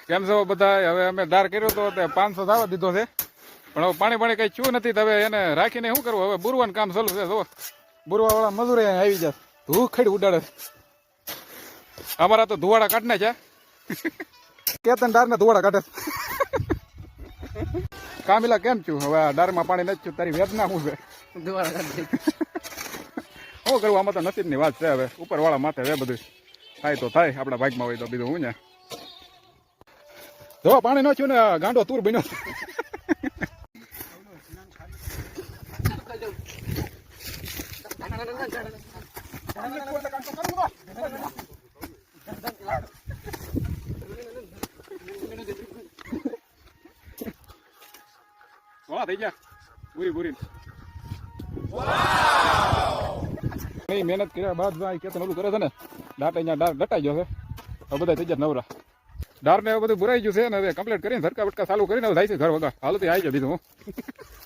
કેમ છો બધા? હવે અમે ધાર કર્યો તો 500 થવા દીધો છે, પણ હવે પાણી કઈ ચૂ નથી. હવે એને રાખીને શું કરવું? હવે બુરવાનું કામ ચાલુ છે. જો બુરવા વાળા મજૂરે આવી જાય, ધૂ ખડી ઉડાડે. અમારા તો ધુવાડા કાઢને છે. કેતન ડાર ને ધુવાડા કાઢે. કામિલા કેમ છું? હવે આ ડારમાં પાણી નથી છું, તારી વેદના શું છે? શું કરવું? આમાં તો નસીબની વાત છે. હવે ઉપર વાળા માથે છે બધું. થાય તો થાય, આપણા ભાગમાં હોય તો. બીજું હું ને જો પાણી ન છું ને ગાંડો તુર બન્યો. વાહ થઈ ગયા પૂરી મહેનત કર્યા બાદ કેતન ઓલું કરે છે ને ડાટ અહીંયા ડાર ડટાઈ ગયો છે. હવે બધા થઈ ગયા નવરા. ડાર ને બધું ભરાઈ ગયું છે ને હવે કમ્પ્લીટ કરીને ધરકા બટકા ચાલુ કરીને જાય છે ઘર વગર. હાલ તો આવી જાય બીજું હું